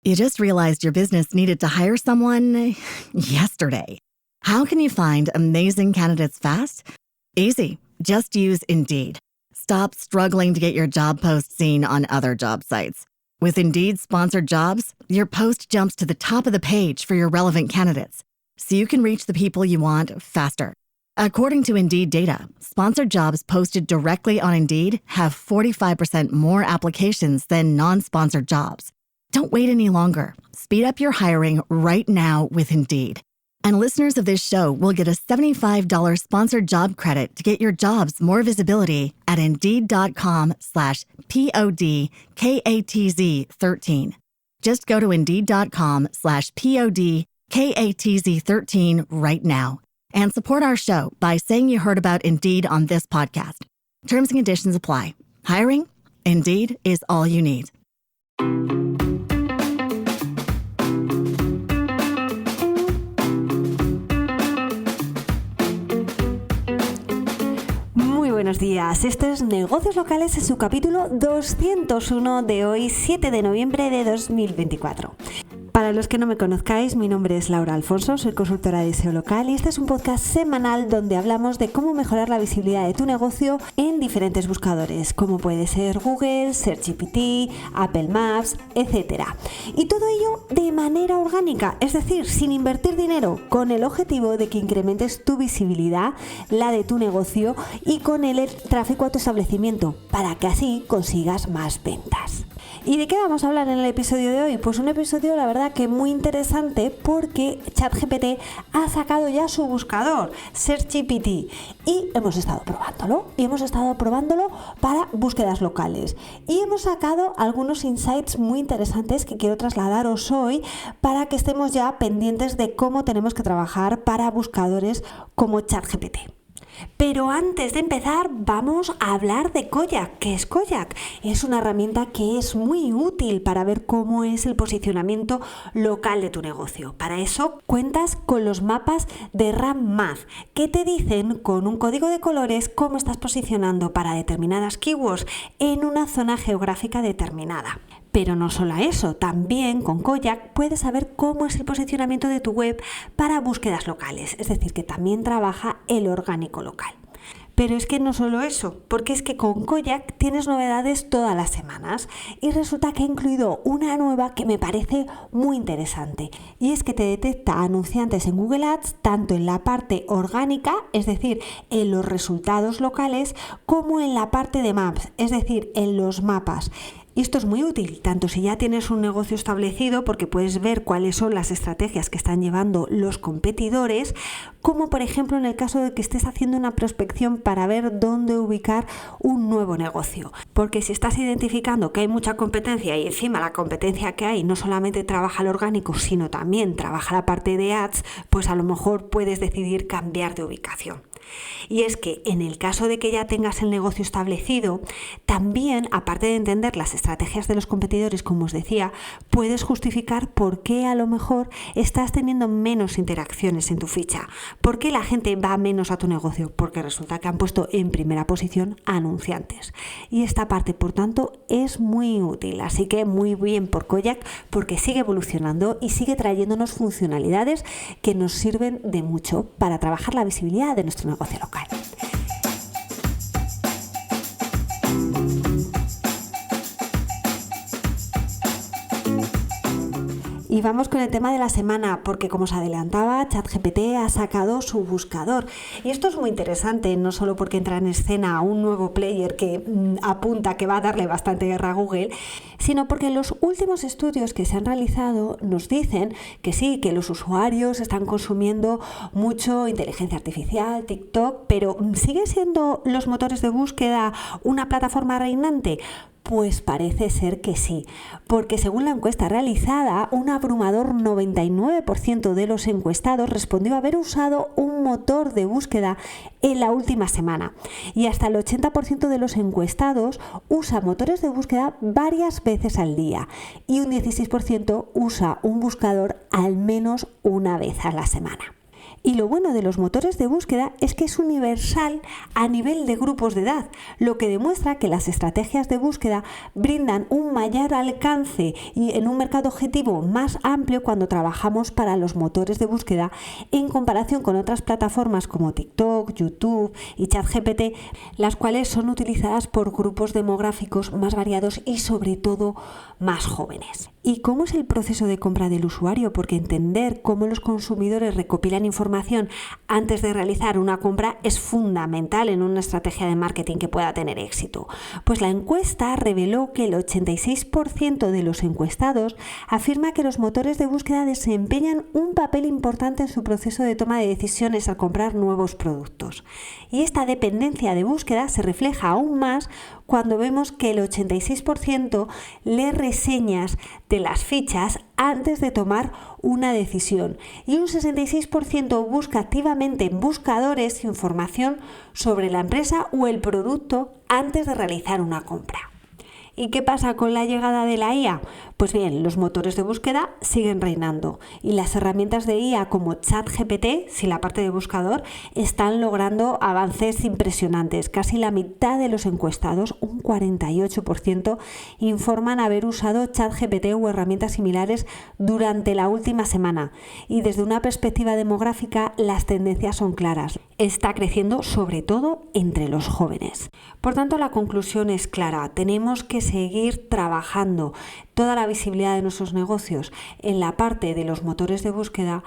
You just realized your business needed to hire someone yesterday. How can you find amazing candidates fast? Easy. Just use Indeed. Stop struggling to get your job post seen on other job sites. With Indeed sponsored jobs, your post jumps to the top of the page for your relevant candidates, so you can reach the people you want faster. According to Indeed data, sponsored jobs posted directly on Indeed have 45% more applications than non-sponsored jobs. Don't wait any longer. Speed up your hiring right now with Indeed. And listeners of this show will get a $75 sponsored job credit to get your jobs more visibility at Indeed.com/PODKATZ13. Just go to Indeed.com/PODKATZ13 right now and support our show by saying you heard about Indeed on this podcast. Terms and conditions apply. Hiring? Indeed is all you need. Buenos días, esto es Negocios Locales en su capítulo 201 de hoy, 7 de noviembre de 2024. Para los que no me conozcáis, mi nombre es Laura Alfonso, soy consultora de SEO local y este es un podcast semanal donde hablamos de cómo mejorar la visibilidad de tu negocio en diferentes buscadores, como puede ser Google, SearchGPT, Apple Maps, etc. Y todo ello de manera orgánica, es decir, sin invertir dinero, con el objetivo de que incrementes tu visibilidad, la de tu negocio y con el tráfico a tu establecimiento, para que así consigas más ventas. ¿Y de qué vamos a hablar en el episodio de hoy? Pues un episodio, la verdad, que muy interesante porque ChatGPT ha sacado ya su buscador, SearchGPT, y hemos estado probándolo para búsquedas locales. Y hemos sacado algunos insights muy interesantes que quiero trasladaros hoy para que estemos ya pendientes de cómo tenemos que trabajar para buscadores como ChatGPT. Pero antes de empezar vamos a hablar de Koyak. ¿Qué es Koyak? Es una herramienta que es muy útil para ver cómo es el posicionamiento local de tu negocio. Para eso cuentas con los mapas de Rank Math que te dicen con un código de colores cómo estás posicionando para determinadas keywords en una zona geográfica determinada. Pero no solo eso, también con Koyak puedes saber cómo es el posicionamiento de tu web para búsquedas locales, es decir, que también trabaja el orgánico local. Pero es que no solo eso, porque es que con Koyak tienes novedades todas las semanas y resulta que ha incluido una nueva que me parece muy interesante y es que te detecta anunciantes en Google Ads tanto en la parte orgánica, es decir, en los resultados locales, como en la parte de Maps, es decir, en los mapas. Y esto es muy útil, tanto si ya tienes un negocio establecido, porque puedes ver cuáles son las estrategias que están llevando los competidores, como por ejemplo en el caso de que estés haciendo una prospección para ver dónde ubicar un nuevo negocio. Porque si estás identificando que hay mucha competencia y encima la competencia que hay no solamente trabaja el orgánico, sino también trabaja la parte de ads, pues a lo mejor puedes decidir cambiar de ubicación. Y es que en el caso de que ya tengas el negocio establecido, también, aparte de entender las estrategias de los competidores, como os decía, puedes justificar por qué a lo mejor estás teniendo menos interacciones en tu ficha, por qué la gente va menos a tu negocio, porque resulta que han puesto en primera posición anunciantes. Y esta parte, por tanto, es muy útil, así que muy bien por Koyak, porque sigue evolucionando y sigue trayéndonos funcionalidades que nos sirven de mucho para trabajar la visibilidad de nuestro negocio local. Y vamos con el tema de la semana, porque como os adelantaba, ChatGPT ha sacado su buscador. Y esto es muy interesante, no solo porque entra en escena un nuevo player que apunta que va a darle bastante guerra a Google, sino porque los últimos estudios que se han realizado nos dicen que sí, que los usuarios están consumiendo mucho inteligencia artificial, TikTok, pero ¿siguen siendo los motores de búsqueda una plataforma reinante? Pues parece ser que sí, porque según la encuesta realizada, un abrumador 99% de los encuestados respondió haber usado un motor de búsqueda en la última semana y hasta el 80% de los encuestados usa motores de búsqueda varias veces al día y un 16% usa un buscador al menos una vez a la semana. Y lo bueno de los motores de búsqueda es que es universal a nivel de grupos de edad, lo que demuestra que las estrategias de búsqueda brindan un mayor alcance y en un mercado objetivo más amplio cuando trabajamos para los motores de búsqueda en comparación con otras plataformas como TikTok, YouTube y ChatGPT, las cuales son utilizadas por grupos demográficos más variados y sobre todo más jóvenes. ¿Y cómo es el proceso de compra del usuario? Porque entender cómo los consumidores recopilan información antes de realizar una compra es fundamental en una estrategia de marketing que pueda tener éxito. Pues la encuesta reveló que el 86% de los encuestados afirma que los motores de búsqueda desempeñan un papel importante en su proceso de toma de decisiones al comprar nuevos productos. Y esta dependencia de búsqueda se refleja aún más cuando vemos que el 86% lee reseñas de las fichas antes de tomar una decisión y un 66% busca activamente en buscadores información sobre la empresa o el producto antes de realizar una compra. ¿Y qué pasa con la llegada de la IA? Pues bien, los motores de búsqueda siguen reinando y las herramientas de IA como ChatGPT, sin la parte de buscador, están logrando avances impresionantes. Casi la mitad de los encuestados, un 48%, informan haber usado ChatGPT o herramientas similares durante la última semana. Y desde una perspectiva demográfica, las tendencias son claras. Está creciendo sobre todo entre los jóvenes. Por tanto, la conclusión es clara. Tenemos que seguir trabajando toda la visibilidad de nuestros negocios en la parte de los motores de búsqueda,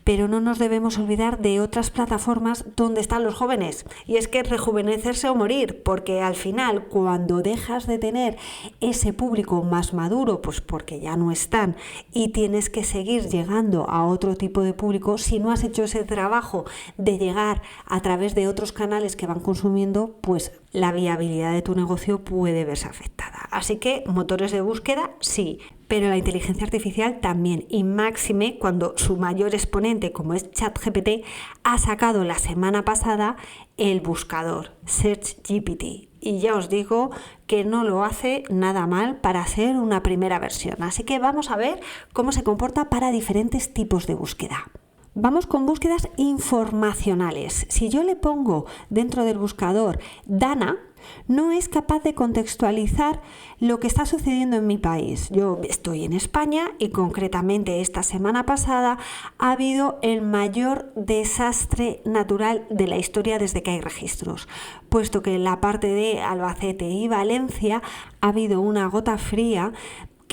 pero no nos debemos olvidar de otras plataformas donde están los jóvenes. Y es que rejuvenecerse o morir, porque al final cuando dejas de tener ese público más maduro, pues porque ya no están y tienes que seguir llegando a otro tipo de público, si no has hecho ese trabajo de llegar a través de otros canales que van consumiendo, pues la viabilidad de tu negocio puede verse afectada. Así que motores de búsqueda sí, pero la inteligencia artificial también, y máxime cuando su mayor exponente, como es ChatGPT, ha sacado la semana pasada el buscador SearchGPT. Y ya os digo que no lo hace nada mal para ser una primera versión. Así que vamos a ver cómo se comporta para diferentes tipos de búsqueda. Vamos con búsquedas informacionales. Si yo le pongo dentro del buscador Dana, no es capaz de contextualizar lo que está sucediendo en mi país. Yo estoy en España y concretamente esta semana pasada ha habido el mayor desastre natural de la historia desde que hay registros, puesto que en la parte de Albacete y Valencia ha habido una gota fría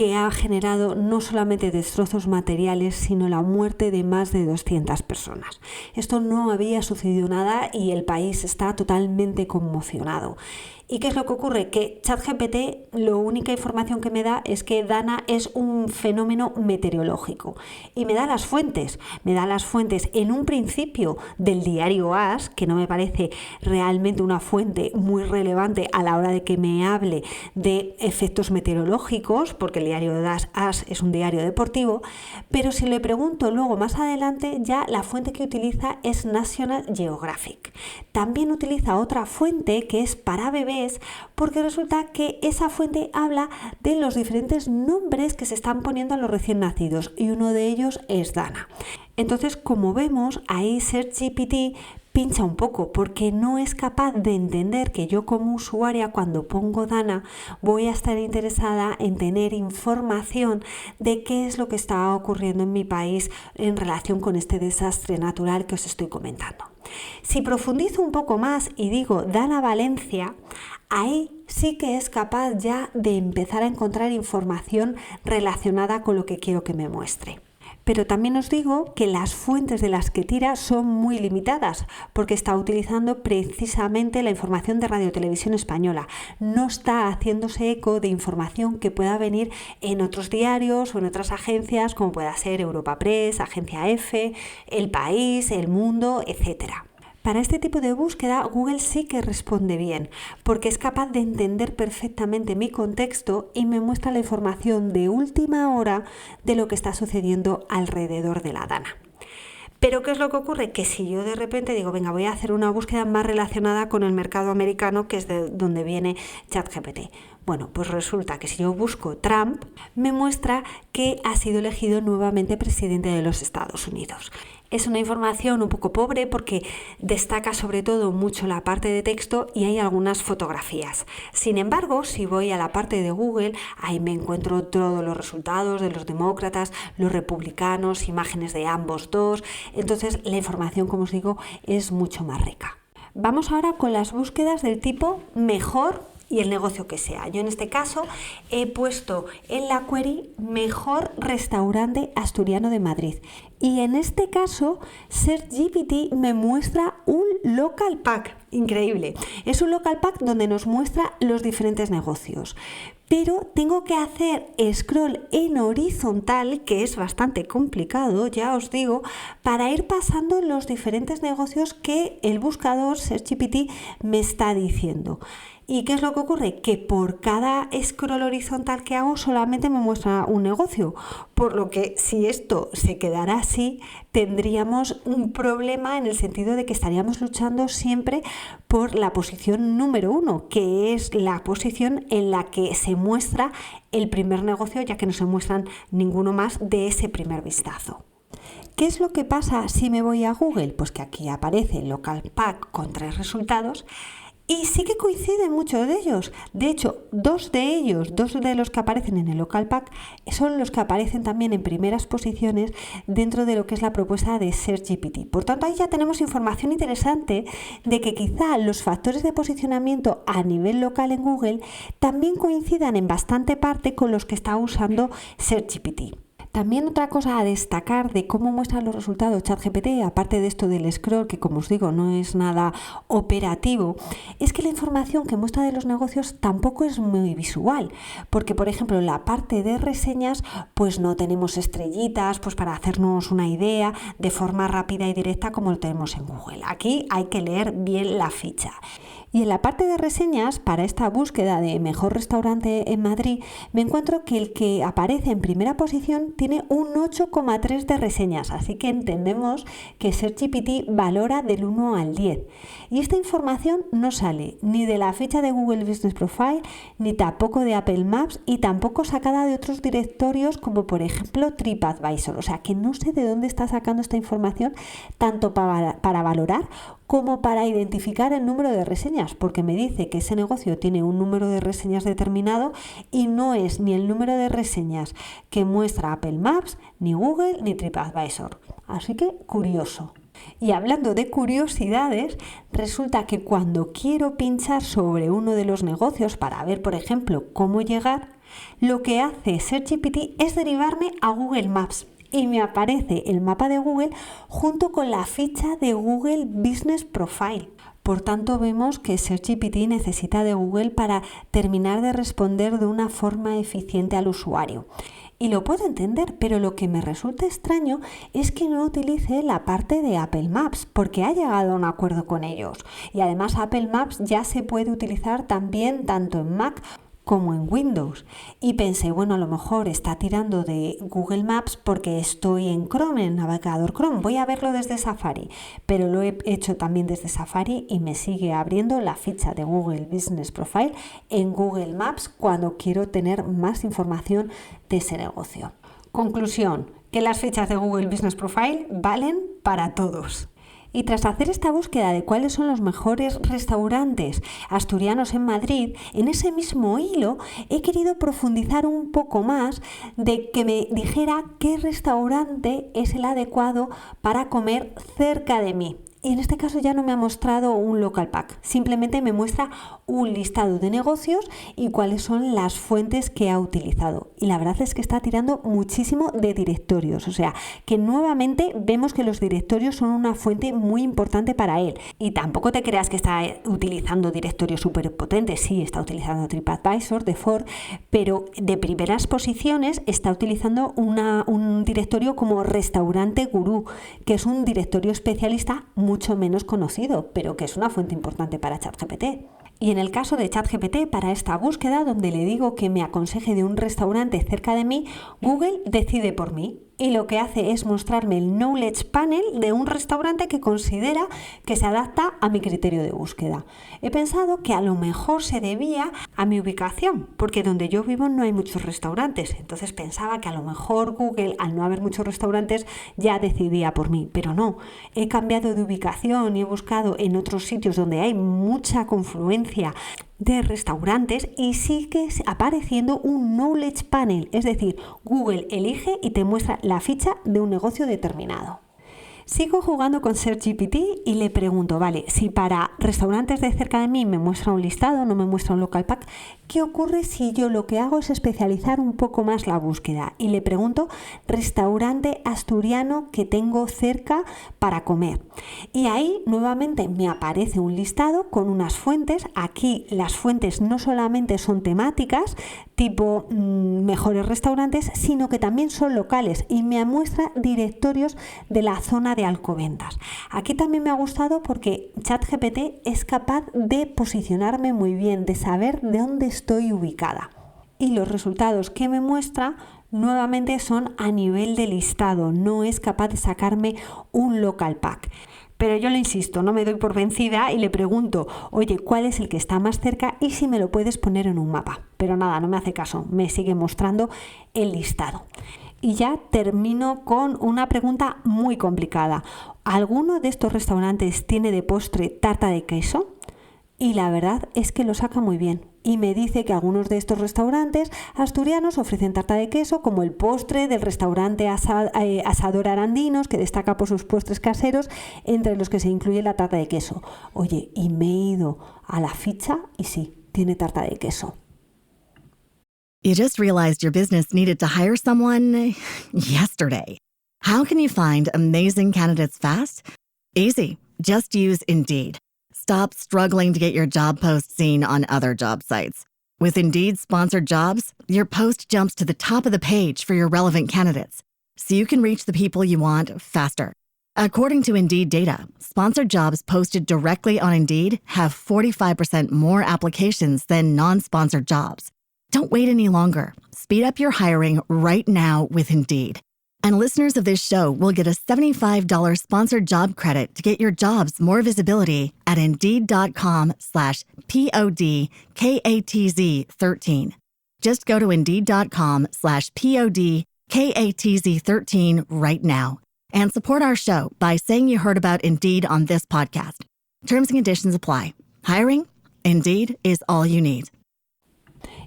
que ha generado no solamente destrozos materiales, sino la muerte de más de 200 personas. Esto no había sucedido nada y el país está totalmente conmocionado. ¿Y qué es lo que ocurre? Que ChatGPT, la única información que me da es que Dana es un fenómeno meteorológico y me da las fuentes. Me da las fuentes en un principio del diario AS, que no me parece realmente una fuente muy relevante a la hora de que me hable de efectos meteorológicos, porque el diario de AS es un diario deportivo, pero si le pregunto luego más adelante, ya la fuente que utiliza es National Geographic. También utiliza otra fuente que es para bebés, porque resulta que esa fuente habla de los diferentes nombres que se están poniendo a los recién nacidos y uno de ellos es Dana. Entonces, como vemos, ahí SearchGPT pincha un poco porque no es capaz de entender que yo como usuaria cuando pongo Dana voy a estar interesada en tener información de qué es lo que está ocurriendo en mi país en relación con este desastre natural que os estoy comentando. Si profundizo un poco más y digo Dana Valencia, ahí sí que es capaz ya de empezar a encontrar información relacionada con lo que quiero que me muestre. Pero también os digo que las fuentes de las que tira son muy limitadas porque está utilizando precisamente la información de Radio Televisión Española. No está haciéndose eco de información que pueda venir en otros diarios o en otras agencias como pueda ser Europa Press, Agencia F, El País, El Mundo, etcétera. Para este tipo de búsqueda, Google sí que responde bien, porque es capaz de entender perfectamente mi contexto y me muestra la información de última hora de lo que está sucediendo alrededor de la Dana. Pero ¿qué es lo que ocurre? Que si yo de repente digo, venga, voy a hacer una búsqueda más relacionada con el mercado americano, que es de donde viene ChatGPT. Bueno, pues resulta que si yo busco Trump, me muestra que ha sido elegido nuevamente presidente de los Estados Unidos. Es una información un poco pobre porque destaca sobre todo mucho la parte de texto y hay algunas fotografías. Sin embargo, si voy a la parte de Google, ahí me encuentro todos los resultados de los demócratas, los republicanos, imágenes de ambos dos. Entonces la información, como os digo, es mucho más rica. Vamos ahora con las búsquedas del tipo mejor y el negocio que sea. Yo en este caso he puesto en la query mejor restaurante asturiano de Madrid. Y en este caso, SearchGPT me muestra un local pack. Increíble. Es un local pack donde nos muestra los diferentes negocios. Pero tengo que hacer scroll en horizontal, que es bastante complicado, ya os digo, para ir pasando los diferentes negocios que el buscador SearchGPT me está diciendo. ¿Y qué es lo que ocurre? Que por cada scroll horizontal que hago solamente me muestra un negocio, por lo que si esto se quedara así, tendríamos un problema en el sentido de que estaríamos luchando siempre por la posición número 1, que es la posición en la que se muestra el primer negocio, ya que no se muestran ninguno más de ese primer vistazo. ¿Qué es lo que pasa si me voy a Google? Pues que aquí aparece el local pack con 3 resultados. Y sí que coinciden muchos de ellos. De hecho, dos de los que aparecen en el local pack, son los que aparecen también en primeras posiciones dentro de lo que es la propuesta de SearchGPT. Por tanto, ahí ya tenemos información interesante de que quizá los factores de posicionamiento a nivel local en Google también coincidan en bastante parte con los que está usando SearchGPT. También otra cosa a destacar de cómo muestra los resultados ChatGPT, aparte de esto del scroll, que como os digo no es nada operativo, es que la información que muestra de los negocios tampoco es muy visual, porque por ejemplo en la parte de reseñas pues no tenemos estrellitas pues para hacernos una idea de forma rápida y directa como lo tenemos en Google. Aquí hay que leer bien la ficha. Y en la parte de reseñas, para esta búsqueda de mejor restaurante en Madrid, me encuentro que el que aparece en primera posición tiene un 8,3 de reseñas, así que entendemos que SearchGPT valora del 1 al 10. Y esta información no sale ni de la ficha de Google Business Profile, ni tampoco de Apple Maps, y tampoco sacada de otros directorios como por ejemplo TripAdvisor. O sea que no sé de dónde está sacando esta información, tanto para valorar como para identificar el número de reseñas, porque me dice que ese negocio tiene un número de reseñas determinado y no es ni el número de reseñas que muestra Apple Maps, ni Google, ni TripAdvisor. Así que curioso. Y hablando de curiosidades, resulta que cuando quiero pinchar sobre uno de los negocios para ver, por ejemplo, cómo llegar, lo que hace SearchGPT es derivarme a Google Maps. Y me aparece el mapa de Google junto con la ficha de Google Business Profile. Por tanto, vemos que SearchGPT necesita de Google para terminar de responder de una forma eficiente al usuario. Y lo puedo entender, pero lo que me resulta extraño es que no utilice la parte de Apple Maps, porque ha llegado a un acuerdo con ellos. Y además Apple Maps ya se puede utilizar también tanto en Mac como en Windows. Y pensé, bueno, a lo mejor está tirando de Google Maps porque estoy en Chrome, en el navegador Chrome. Voy a verlo desde Safari, pero lo he hecho también desde Safari y me sigue abriendo la ficha de Google Business Profile en Google Maps cuando quiero tener más información de ese negocio. Conclusión, que las fichas de Google Business Profile valen para todos. Y tras hacer esta búsqueda de cuáles son los mejores restaurantes asturianos en Madrid, en ese mismo hilo he querido profundizar un poco más de que me dijera qué restaurante es el adecuado para comer cerca de mí. Y en este caso ya no me ha mostrado un local pack, simplemente me muestra un listado de negocios y cuáles son las fuentes que ha utilizado. Y la verdad es que está tirando muchísimo de directorios, o sea que nuevamente vemos que los directorios son una fuente muy importante para él. Y tampoco te creas que está utilizando directorios súper potentes, sí, está utilizando TripAdvisor de Ford, pero de primeras posiciones está utilizando un directorio como Restaurante Gurú, que es un directorio especialista mucho menos conocido, pero que es una fuente importante para ChatGPT. Y en el caso de ChatGPT, para esta búsqueda donde le digo que me aconseje de un restaurante cerca de mí, Google decide por mí. Y lo que hace es mostrarme el Knowledge Panel de un restaurante que considera que se adapta a mi criterio de búsqueda. He pensado que a lo mejor se debía a mi ubicación, porque donde yo vivo no hay muchos restaurantes. Entonces pensaba que a lo mejor Google, al no haber muchos restaurantes, ya decidía por mí. Pero no, he cambiado de ubicación y he buscado en otros sitios donde hay mucha confluencia de restaurantes y sigue apareciendo un Knowledge Panel, es decir, Google elige y te muestra la ficha de un negocio determinado. Sigo jugando con SearchGPT y le pregunto, vale, si para restaurantes de cerca de mí me muestra un listado, no me muestra un local pack, ¿qué ocurre si yo lo que hago es especializar un poco más la búsqueda? Y le pregunto, restaurante asturiano que tengo cerca para comer. Y ahí nuevamente me aparece un listado con unas fuentes. Aquí las fuentes no solamente son temáticas, tipo mejores restaurantes, sino que también son locales y me muestra directorios de la zona de Alcobendas. Aquí también me ha gustado porque ChatGPT es capaz de posicionarme muy bien, de saber de dónde estoy ubicada. Y los resultados que me muestra nuevamente son a nivel de listado, no es capaz de sacarme un local pack. Pero yo le insisto, no me doy por vencida y le pregunto, oye, ¿cuál es el que está más cerca y si me lo puedes poner en un mapa? Pero nada, no me hace caso, me sigue mostrando el listado. Y ya termino con una pregunta muy complicada. ¿Alguno de estos restaurantes tiene de postre tarta de queso? Y la verdad es que lo saca muy bien. Y me dice que algunos de estos restaurantes asturianos ofrecen tarta de queso, como el postre del restaurante Asador Arandinos, que destaca por sus postres caseros, entre los que se incluye la tarta de queso. Oye, y me he ido a la ficha y sí, tiene tarta de queso. You just realized your business needed to hire someone yesterday. How can you find amazing candidates fast? Easy. Just use Indeed. Stop struggling to get your job post seen on other job sites. With Indeed sponsored jobs, your post jumps to the top of the page for your relevant candidates, so you can reach the people you want faster. According to Indeed data, sponsored jobs posted directly on Indeed have 45% more applications than non-sponsored jobs. Don't wait any longer. Speed up your hiring right now with Indeed. And listeners of this show will get a $75 sponsored job credit to get your jobs more visibility at Indeed.com/PODKATZ13. Just go to Indeed.com/PODKATZ13 right now and support our show by saying you heard about Indeed on this podcast. Terms and conditions apply. Hiring? Indeed is all you need.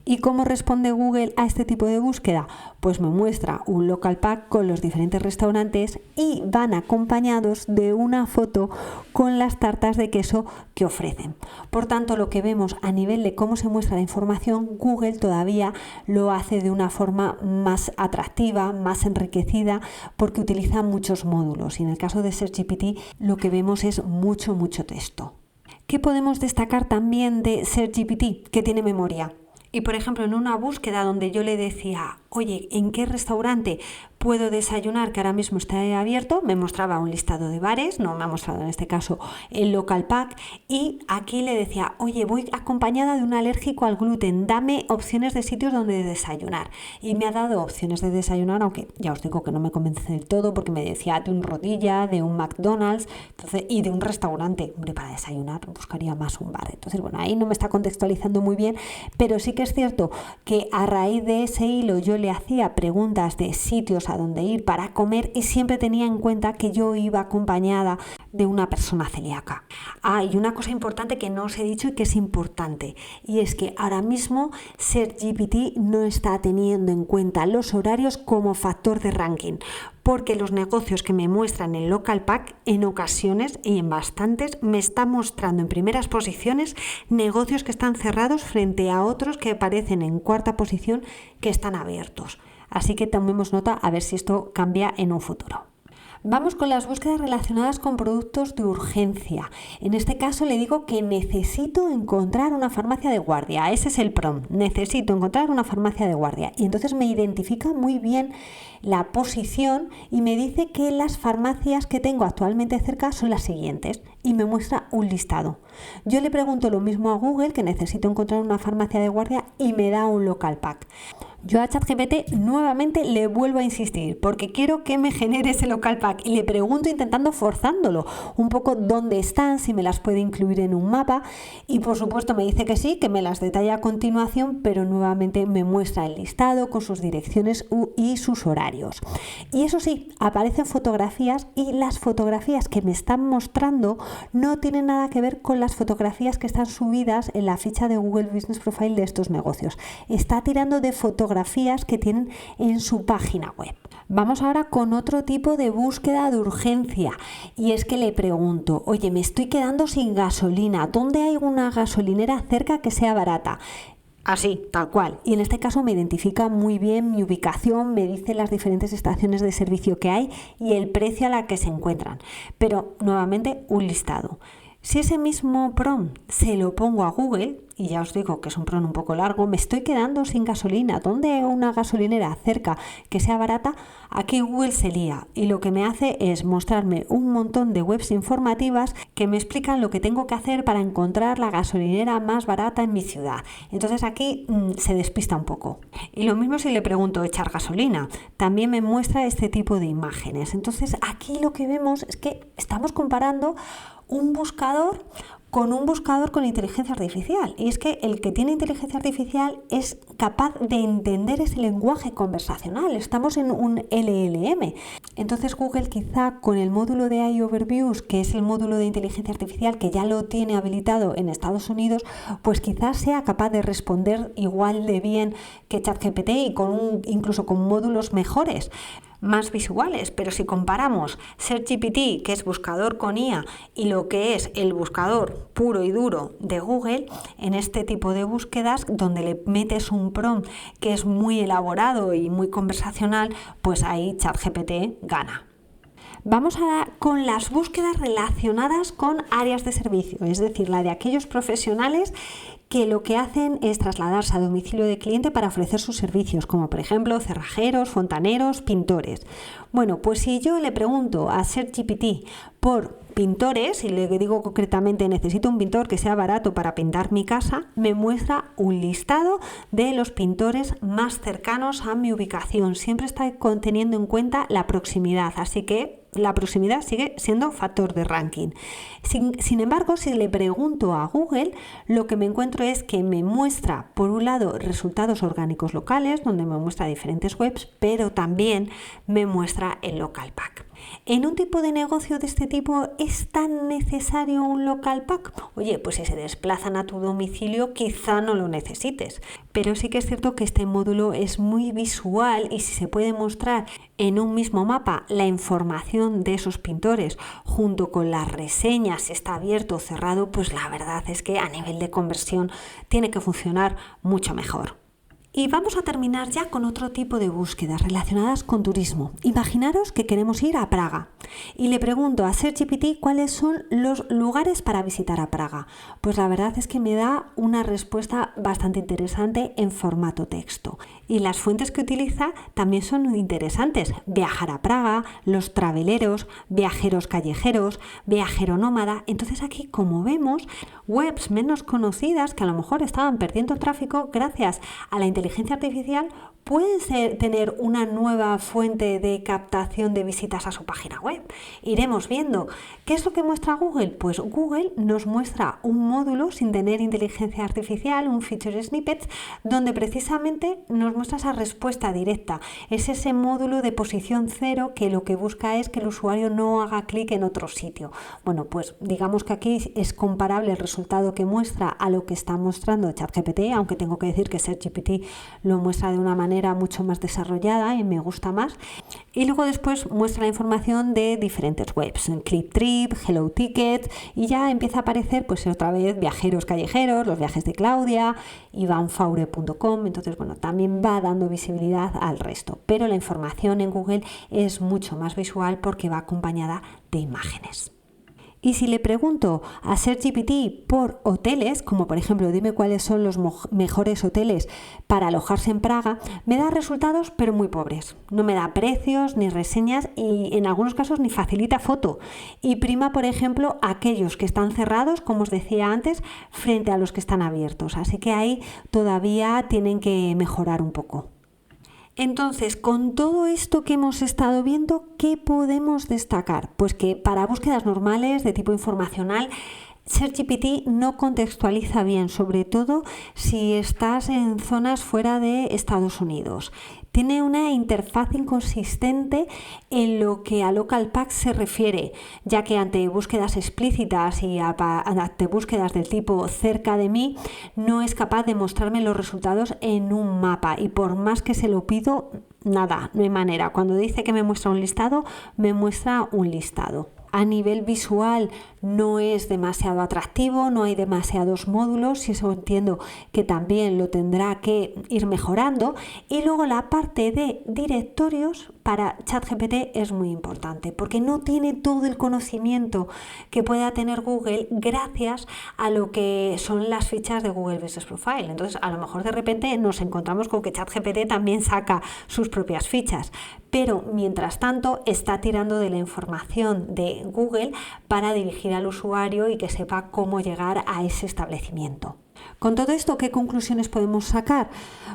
¿Y cómo responde Google a este tipo de búsqueda? Pues me muestra un local pack con los diferentes restaurantes y van acompañados de una foto con las tartas de queso que ofrecen. Por tanto, lo que vemos a nivel de cómo se muestra la información, Google todavía lo hace de una forma más atractiva, más enriquecida, porque utiliza muchos módulos. Y en el caso de SearchGPT lo que vemos es mucho texto. ¿Qué podemos destacar también de SearchGPT? Que tiene memoria. Y por ejemplo, en una búsqueda donde yo le decía, oye, ¿en qué restaurante puedo desayunar que ahora mismo está abierto? Me mostraba un listado de bares, no me ha mostrado en este caso el local pack, y aquí le decía, oye, voy acompañada de un alérgico al gluten, dame opciones de sitios donde desayunar. Y me ha dado opciones de desayunar, aunque ya os digo que no me convence del todo, porque me decía de un Rodilla, de un McDonald's, entonces, y de un restaurante. Hombre, para desayunar buscaría más un bar. Entonces, bueno, ahí no me está contextualizando muy bien, pero sí que es cierto que a raíz de ese hilo yo le hacía preguntas de sitios a donde ir para comer y siempre tenía en cuenta que yo iba acompañada de una persona celíaca. Y una cosa importante que no os he dicho y que es importante, y es que ahora mismo SearchGPT no está teniendo en cuenta los horarios como factor de ranking, porque los negocios que me muestran el local pack en ocasiones y en bastantes me están mostrando en primeras posiciones negocios que están cerrados frente a otros que aparecen en cuarta posición que están abiertos. Así que tomemos nota a ver si esto cambia en un futuro. Vamos con las búsquedas relacionadas con productos de urgencia. En este caso le digo que necesito encontrar una farmacia de guardia. Ese es el prompt. Necesito encontrar una farmacia de guardia. Y entonces me identifica muy bien la posición y me dice que las farmacias que tengo actualmente cerca son las siguientes. y me muestra un listado. Yo le pregunto lo mismo a Google, que necesito encontrar una farmacia de guardia, y me da un local pack. Yo a ChatGPT nuevamente le vuelvo a insistir porque quiero que me genere ese local pack y le pregunto intentando forzándolo un poco dónde están, si me las puede incluir en un mapa, y por supuesto me dice que sí, que me las detalla a continuación, pero nuevamente me muestra el listado con sus direcciones y sus horarios. Y eso sí, aparecen fotografías y las fotografías que me están mostrando no tienen nada que ver con las fotografías que están subidas en la ficha de Google Business Profile de estos negocios. Está tirando de fotografías que tienen en su página web. Vamos ahora con otro tipo de búsqueda de urgencia, y es que le pregunto, oye, me estoy quedando sin gasolina, ¿dónde hay una gasolinera cerca que sea barata? Así, tal cual. Y en este caso me identifica muy bien mi ubicación, me dice las diferentes estaciones de servicio que hay y el precio a la que se encuentran. Pero nuevamente un listado. Si ese mismo prompt se lo pongo a Google, y ya os digo que es un prompt un poco largo, me estoy quedando sin gasolina, ¿dónde hay una gasolinera cerca que sea barata? Aquí Google se lía y lo que me hace es mostrarme un montón de webs informativas que me explican lo que tengo que hacer para encontrar la gasolinera más barata en mi ciudad. Entonces aquí se despista un poco. Y lo mismo si le pregunto echar gasolina, también me muestra este tipo de imágenes. Entonces aquí lo que vemos es que estamos comparando un buscador con inteligencia artificial, y es que el que tiene inteligencia artificial es capaz de entender ese lenguaje conversacional. Estamos en un LLM. Entonces Google quizá con el módulo de AI Overviews, que es el módulo de inteligencia artificial que ya lo tiene habilitado en Estados Unidos, pues quizás sea capaz de responder igual de bien que ChatGPT y incluso con módulos mejores, más visuales. Pero si comparamos SearchGPT, que es buscador con IA, y lo que es el buscador puro y duro de Google, en este tipo de búsquedas donde le metes un prompt que es muy elaborado y muy conversacional, pues ahí ChatGPT gana. Vamos ahora con las búsquedas relacionadas con áreas de servicio, es decir, la de aquellos profesionales que lo que hacen es trasladarse a domicilio de cliente para ofrecer sus servicios, como por ejemplo cerrajeros, fontaneros, pintores. Bueno, pues si yo le pregunto a SearchGPT por pintores y le digo concretamente necesito un pintor que sea barato para pintar mi casa, me muestra un listado de los pintores más cercanos a mi ubicación. Siempre está teniendo en cuenta la proximidad, así que la proximidad sigue siendo factor de ranking. Sin embargo, si le pregunto a Google, lo que me encuentro es que me muestra, por un lado, resultados orgánicos locales, donde me muestra diferentes webs, pero también me muestra el local pack. ¿En un tipo de negocio de este tipo es tan necesario un local pack? Oye, pues si se desplazan a tu domicilio quizá no lo necesites, pero sí que es cierto que este módulo es muy visual y si se puede mostrar en un mismo mapa la información de esos pintores junto con las reseñas, si está abierto o cerrado, pues la verdad es que a nivel de conversión tiene que funcionar mucho mejor. Y vamos a terminar ya con otro tipo de búsquedas relacionadas con turismo. Imaginaros que queremos ir a Praga y le pregunto a SearchGPT cuáles son los lugares para visitar a Praga. Pues la verdad es que me da una respuesta bastante interesante en formato texto. Y las fuentes que utiliza también son interesantes. Viajar a Praga, los traveleros, viajeros callejeros, viajero nómada. Entonces aquí, como vemos, webs menos conocidas que a lo mejor estaban perdiendo tráfico gracias a la inteligencia artificial pueden tener una nueva fuente de captación de visitas a su página web. Iremos viendo. ¿Qué es lo que muestra Google? Pues Google nos muestra un módulo sin tener inteligencia artificial, un feature snippet, donde precisamente nos muestra esa respuesta directa. Es ese módulo de posición cero que lo que busca es que el usuario no haga clic en otro sitio. Bueno, pues digamos que aquí es comparable el resultado que muestra a lo que está mostrando ChatGPT, aunque tengo que decir que SearchGPT lo muestra de una manera mucho más desarrollada y me gusta más. Y luego después muestra la información de diferentes webs, Cliptrip, Hello Ticket, y ya empieza a aparecer pues otra vez viajeros callejeros, los viajes de Claudia, ivanfaure.com. Entonces, bueno, también va dando visibilidad al resto, pero la información en Google es mucho más visual porque va acompañada de imágenes. Y si le pregunto a SearchGPT por hoteles, como por ejemplo, dime cuáles son los mejores hoteles para alojarse en Praga, me da resultados pero muy pobres. No me da precios ni reseñas y en algunos casos ni facilita foto. Y prima, por ejemplo, aquellos que están cerrados, como os decía antes, frente a los que están abiertos. Así que ahí todavía tienen que mejorar un poco. Entonces, con todo esto que hemos estado viendo, ¿qué podemos destacar? Pues que para búsquedas normales de tipo informacional, SearchGPT no contextualiza bien, sobre todo si estás en zonas fuera de Estados Unidos. Tiene una interfaz inconsistente en lo que a local pack se refiere, ya que ante búsquedas explícitas y ante búsquedas del tipo cerca de mí, no es capaz de mostrarme los resultados en un mapa y por más que se lo pido, nada, no hay manera. Cuando dice que me muestra un listado, me muestra un listado. A nivel visual no es demasiado atractivo, no hay demasiados módulos y eso entiendo que también lo tendrá que ir mejorando. Y luego la parte de directorios para ChatGPT es muy importante porque no tiene todo el conocimiento que pueda tener Google gracias a lo que son las fichas de Google Business Profile. Entonces, a lo mejor de repente nos encontramos con que ChatGPT también saca sus propias fichas, pero mientras tanto está tirando de la información de Google para dirigir al usuario y que sepa cómo llegar a ese establecimiento. Con todo esto, ¿qué conclusiones podemos sacar?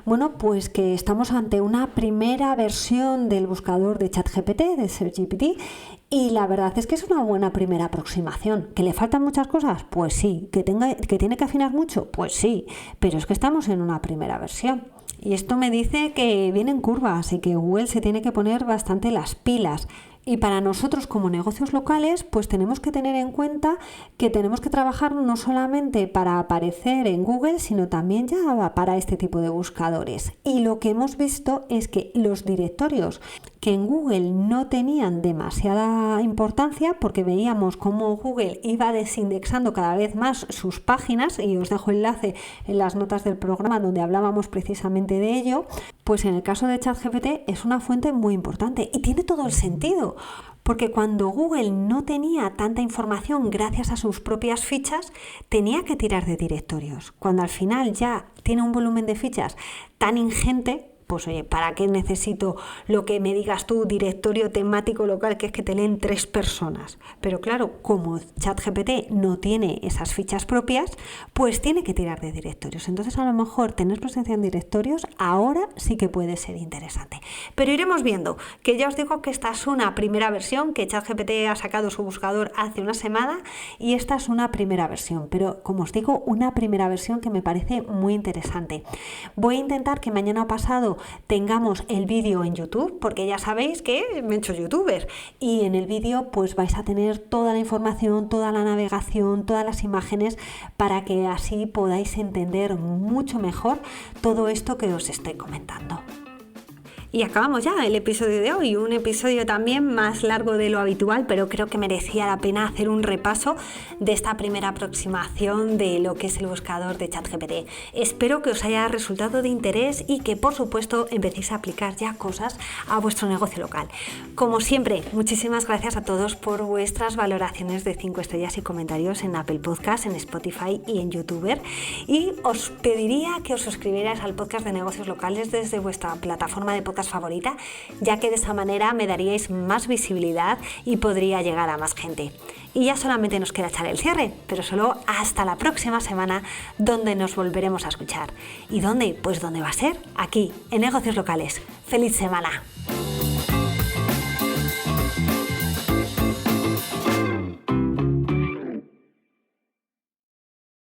Bueno, pues que estamos ante una primera versión del buscador de ChatGPT, de SearchGPT, y la verdad es que es una buena primera aproximación. ¿Que le faltan muchas cosas? Pues sí. ¿Que tiene que afinar mucho? Pues sí, pero es que estamos en una primera versión. Y esto me dice que vienen curvas y que Google se tiene que poner bastante las pilas. Y para nosotros como negocios locales, pues tenemos que tener en cuenta que tenemos que trabajar no solamente para aparecer en Google, sino también ya para este tipo de buscadores. Y lo que hemos visto es que los directorios que en Google no tenían demasiada importancia, porque veíamos cómo Google iba desindexando cada vez más sus páginas, y os dejo enlace en las notas del programa donde hablábamos precisamente de ello, pues en el caso de ChatGPT es una fuente muy importante y tiene todo el sentido. Porque cuando Google no tenía tanta información gracias a sus propias fichas, tenía que tirar de directorios. Cuando al final ya tiene un volumen de fichas tan ingente, pues oye, ¿para qué necesito lo que me digas tú, directorio temático local, que es que te leen 3 personas? Pero claro, como ChatGPT no tiene esas fichas propias, pues tiene que tirar de directorios. Entonces a lo mejor tener presencia en directorios ahora sí que puede ser interesante. Pero iremos viendo, que ya os digo que esta es una primera versión, que ChatGPT ha sacado su buscador hace una semana y esta es una primera versión. Pero como os digo, una primera versión que me parece muy interesante. Voy a intentar que mañana pasado tengamos el vídeo en YouTube, porque ya sabéis que me he hecho youtuber y en el vídeo pues vais a tener toda la información, toda la navegación, todas las imágenes para que así podáis entender mucho mejor todo esto que os estoy comentando. Y acabamos ya el episodio de hoy, un episodio también más largo de lo habitual, pero creo que merecía la pena hacer un repaso de esta primera aproximación de lo que es el buscador de ChatGPT. Espero que os haya resultado de interés y que por supuesto empecéis a aplicar ya cosas a vuestro negocio local. Como siempre, muchísimas gracias a todos por vuestras valoraciones de 5 estrellas y comentarios en Apple Podcast, en Spotify y en YouTuber. Y os pediría que os suscribierais al podcast de negocios locales desde vuestra plataforma de podcast favorita, ya que de esa manera me daríais más visibilidad y podría llegar a más gente. Y ya solamente nos queda echar el cierre, pero solo hasta la próxima semana, donde nos volveremos a escuchar. ¿Y dónde? Pues ¿dónde va a ser? Aquí, en Negocios Locales. ¡Feliz semana!